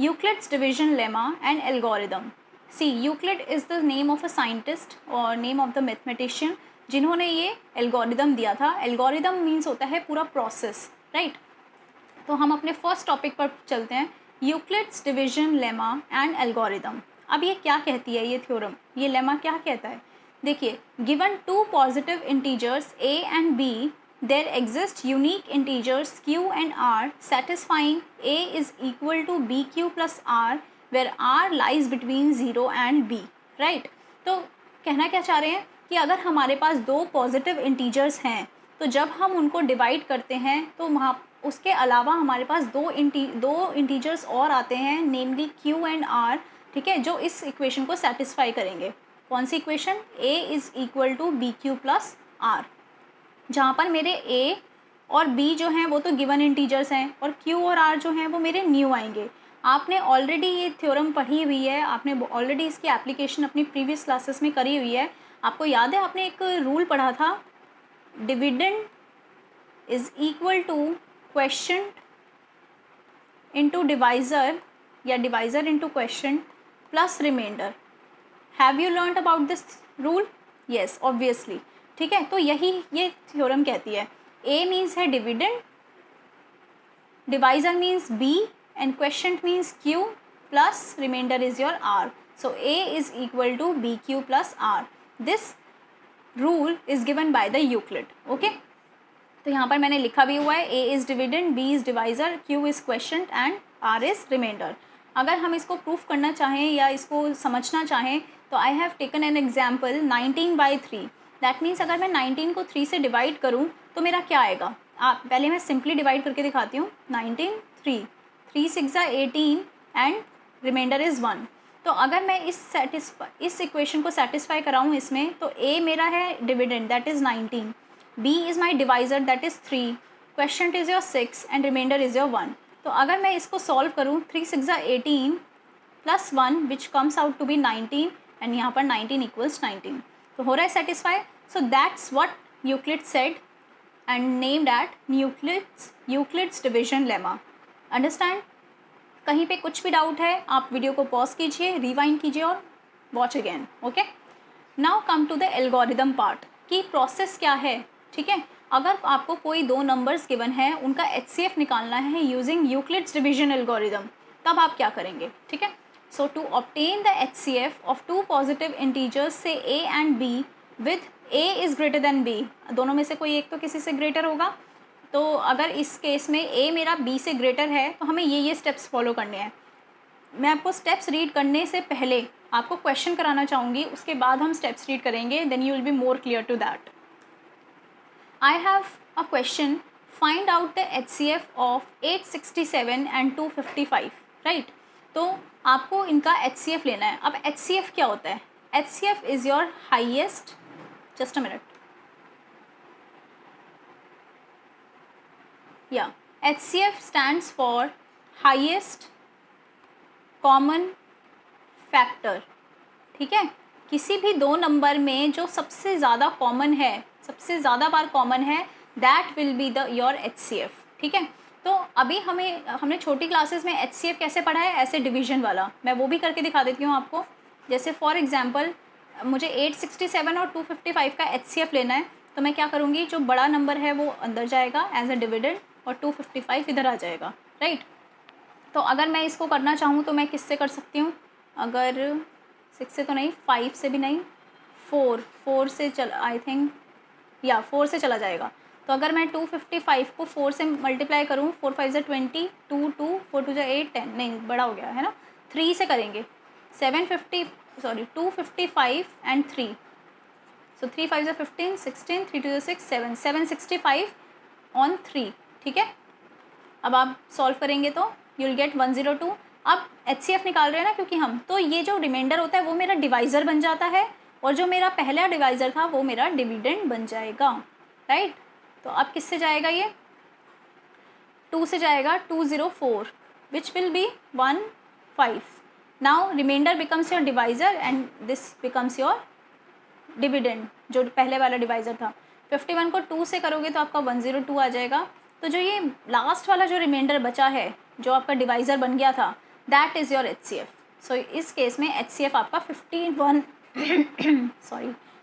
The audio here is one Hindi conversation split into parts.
Euclid's division lemma and algorithm. See, Euclid is the name of a scientist or name of the mathematician जिन्होंने ये एल्गोरिदम दिया था. एल्गोरिदम मीन्स होता है पूरा प्रोसेस, राइट. तो हम अपने फर्स्ट टॉपिक पर चलते हैं, Euclid's division lemma and algorithm. अब ये क्या कहती है, ये थ्योरम, ये लेमा क्या कहता है? देखिए, given two positive integers a and b, there exist unique integers q and r satisfying a is equal to bq plus r where r lies between 0 and b, right. तो कहना क्या चाह रहे हैं कि अगर हमारे पास दो पॉजिटिव इंटीजर्स हैं तो जब हम उनको डिवाइड करते हैं तो वहाँ उसके अलावा हमारे पास दो इंटीजर्स और आते हैं, नेमली q एंड r, ठीक है, जो इस इक्वेशन को सेटिस्फाई करेंगे. कौन सी equation? a is equal to b q plus r, जहाँ पर मेरे a और b जो हैं वो तो गिवन इंटीजर्स हैं और q और r जो हैं वो मेरे न्यू आएंगे. आपने ऑलरेडी ये थ्योरम पढ़ी हुई है, आपने ऑलरेडी इसकी एप्लीकेशन अपनी प्रीवियस क्लासेस में करी हुई है. आपको याद है आपने एक रूल पढ़ा था, dividend is equal to quotient into divisor या divisor into quotient plus remainder. Have you learned about this rule? Yes, obviously, ठीक है. तो यही ये थ्योरम कहती है. a मीन्स है dividend, divisor means b and quotient means q plus remainder is your r. So a is equal to b q plus r. This rule is given by the Euclid. Okay, तो यहाँ पर मैंने लिखा भी हुआ है, a is dividend, b is divisor, q is question and r is remainder. अगर हम इसको प्रूफ करना चाहें या इसको समझना चाहें तो I have taken an example 19/3. That means अगर मैं 19 को 3 से डिवाइड करूँ तो मेरा क्या आएगा? आप पहले मैं सिंपली डिवाइड करके दिखाती हूँ. 19 3 3 6 18 एंड रिमाइंडर इज़ 1. तो अगर मैं इस इक्वेशन को सेटिस्फाई कराऊँ इसमें, तो a मेरा है dividend that is 19, b is my divisor that is 3, question is your 6 and remainder is your 1. तो अगर मैं इसको सॉल्व करूँ, 3 6 18 plus 1 which comes out to be 19 and यहाँ पर 19 इक्वल्स 19. तो हो रहा है satisfy. So that's what Euclid said and named at Euclid's division lemma. Understand? कहीं पे कुछ भी डाउट है आप वीडियो को पॉज कीजिए, रिवाइंड कीजिए और watch again. Okay, now come to the algorithm part कि प्रोसेस क्या है. ठीक है, अगर आपको कोई दो नंबर्स गिवन है, उनका HCF निकालना है यूजिंग यूक्लिड्स डिवीजन एल्गोरिदम, तब आप क्या करेंगे? ठीक है, so to obtain the HCF of two positive integers say a and b with a is greater than b, दोनों में से कोई एक तो किसी से ग्रेटर होगा. तो अगर इस केस में a मेरा b से ग्रेटर है तो हमें ये स्टेप्स फॉलो करने हैं. मैं आपको स्टेप्स रीड करने से पहले आपको क्वेश्चन कराना चाहूँगी, उसके बाद हम स्टेप्स रीड करेंगे, then you will be more clear to that. I have a question. Find out the HCF of 867 and 255, right? तो आपको इनका HCF लेना है. अब HCF क्या होता है? HCF is your highest, just a minute. Yeah, HCF stands for highest common factor. ठीक है, किसी भी दो नंबर में जो सबसे ज़्यादा कॉमन है, सबसे ज़्यादा बार कॉमन है, that will be the your HCF. ठीक है, तो अभी हमने छोटी क्लासेस में HCF कैसे पढ़ा है, ऐसे डिवीजन वाला, मैं वो भी करके दिखा देती हूँ आपको. जैसे फॉर एग्जांपल मुझे 867 और 255 का HCF लेना है, तो मैं क्या करूँगी, जो बड़ा नंबर है वो अंदर जाएगा एज अ डिविडेंड और 255 इधर आ जाएगा, राइट. तो अगर मैं इसको करना चाहूँ तो मैं किससे कर सकती हूँ? अगर 6 से तो नहीं, 5 से भी नहीं, 4 से आई थिंक या 4 से चला जाएगा. तो अगर मैं 255 को 4 से मल्टीप्लाई करूँ, 4 5 ज़ा 20, 2 2 4 2 ज़ा 8 10, नहीं बड़ा हो गया है ना. 3 से करेंगे, 255 एंड 3, सो 3 5 ज़ा 15 16, 3 2 ज़ा 6 7, 765 ऑन 3. ठीक है, अब आप सॉल्व करेंगे तो यू विल गेट 102. अब HCF निकाल रहे हैं ना क्योंकि हम, तो ये जो रिमाइंडर होता है वो मेरा डिवाइज़र बन जाता है और जो मेरा पहला डिवाइज़र था वो मेरा डिविडेंड बन जाएगा, राइट. तो अब किससे जाएगा, ये 2 से जाएगा, 204 which will be 15. Now remainder becomes your divisor and this becomes your dividend, जो पहले वाला डिवाइज़र था. 51 को 2 से करोगे तो आपका 102 आ जाएगा. तो जो ये लास्ट वाला जो रिमाइंडर बचा है, जो आपका डिवाइज़र बन गया था, दैट इज़ योर HCF. सो इस केस में HCF आपका 51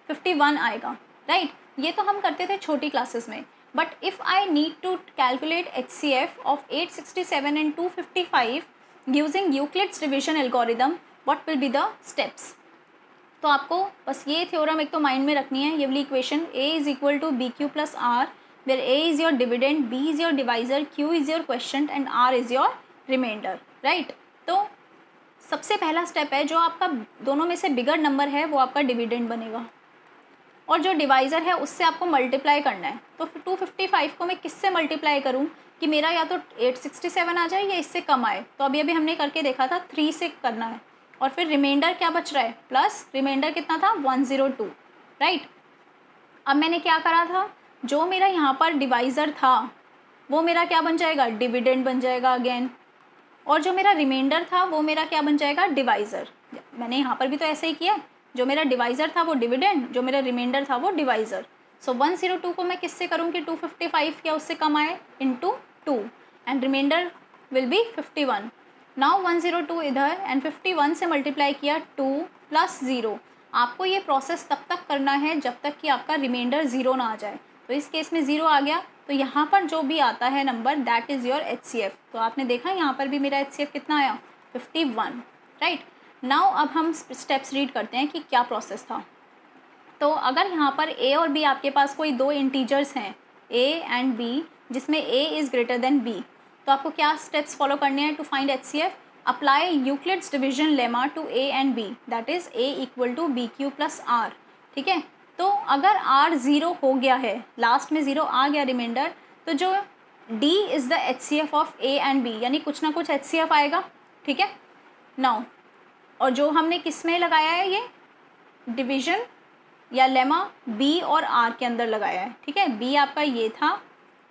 51 आएगा, राइट. ये तो हम करते थे छोटी क्लासेस में. But if I need to calculate HCF of 867 and 255 using Euclid's division algorithm, what will be the steps. तो आपको बस ये थ्योरम एक तो माइंड में रखनी है, ये वाली equation A is equal to BQ plus R, where A is your dividend, B is your divisor, Q is your question and R is your remainder, right. तो सबसे पहला स्टेप है, जो आपका दोनों में से बिगर नंबर है वो आपका डिविडेंड बनेगा, और जो डिवाइज़र है उससे आपको मल्टीप्लाई करना है. तो 255 को मैं किससे मल्टीप्लाई करूं कि मेरा या तो 867 आ जाए या इससे कम आए. तो अभी हमने करके देखा था 3 से करना है, और फिर रिमाइंडर क्या बच रहा है, प्लस रिमाइंडर कितना था 102, राइट. अब मैंने क्या करा था, जो मेरा यहाँ पर डिवाइज़र था वो मेरा क्या बन जाएगा, डिविडेंड बन जाएगा अगेन, और जो मेरा रिमाइंडर था वो मेरा क्या बन जाएगा, डिवाइज़र. मैंने यहाँ पर भी तो ऐसे ही किया, जो मेरा डिवाइज़र था वो डिविडेंड, जो मेरा रिमाइंडर था वो डिवाइज़र. सो 102 को मैं किससे करूँ कि 255 या उससे कम आए, into 2, and remainder will be 51. Now 102 इधर एंड 51 से मल्टीप्लाई किया 2 प्लस 0. आपको ये प्रोसेस तब तक करना है जब तक कि आपका रिमाइंडर 0 ना आ जाए. तो इस केस में 0 आ गया, तो यहाँ पर जो भी आता है number that is your HCF. तो आपने देखा यहाँ पर भी मेरा HCF कितना आया, 51, राइट. नाउ अब हम स्टेप्स रीड करते हैं कि क्या प्रोसेस था. तो अगर यहाँ पर A और B आपके पास कोई दो इंटीजर्स हैं, A एंड B, जिसमें A is greater than B, तो आपको क्या स्टेप्स फॉलो करने हैं to find HCF. Apply Euclid's division lemma to A and B, that is A equal to BQ plus R. ठीक है. तो अगर R 0 हो गया है, लास्ट में 0 आ गया रिमाइंडर, तो जो D is the HCF of A and B, यानी कुछ ना कुछ HCF आएगा. ठीक है. नाउ, और जो हमने किस में लगाया है, ये डिवीजन या लेमा B और R के अंदर लगाया है. ठीक है. B आपका ये था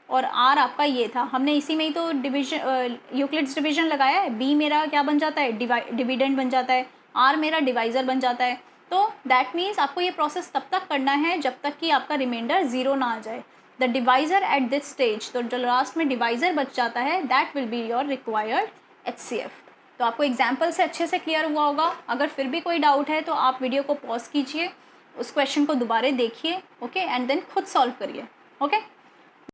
और R आपका ये था, हमने इसी में ही तो डिवीजन यूक्लिड्स डिवीजन लगाया है. B मेरा क्या बन जाता है, डिविडेंड बन जाता है, R मेरा डिवाइज़र बन जाता है. तो दैट मीन्स आपको ये प्रोसेस तब तक करना है जब तक कि आपका रिमाइंडर 0 ना आ जाए. The divisor at this stage, तो जो लास्ट में डिवाइज़र बच जाता है, that will be your required HCF. तो आपको एग्जाम्पल से अच्छे से क्लियर हुआ होगा. अगर फिर भी कोई डाउट है तो आप वीडियो को पॉज कीजिए, उस क्वेश्चन को दोबारा देखिए, ओके, एंड देन खुद सॉल्व करिए. ओके.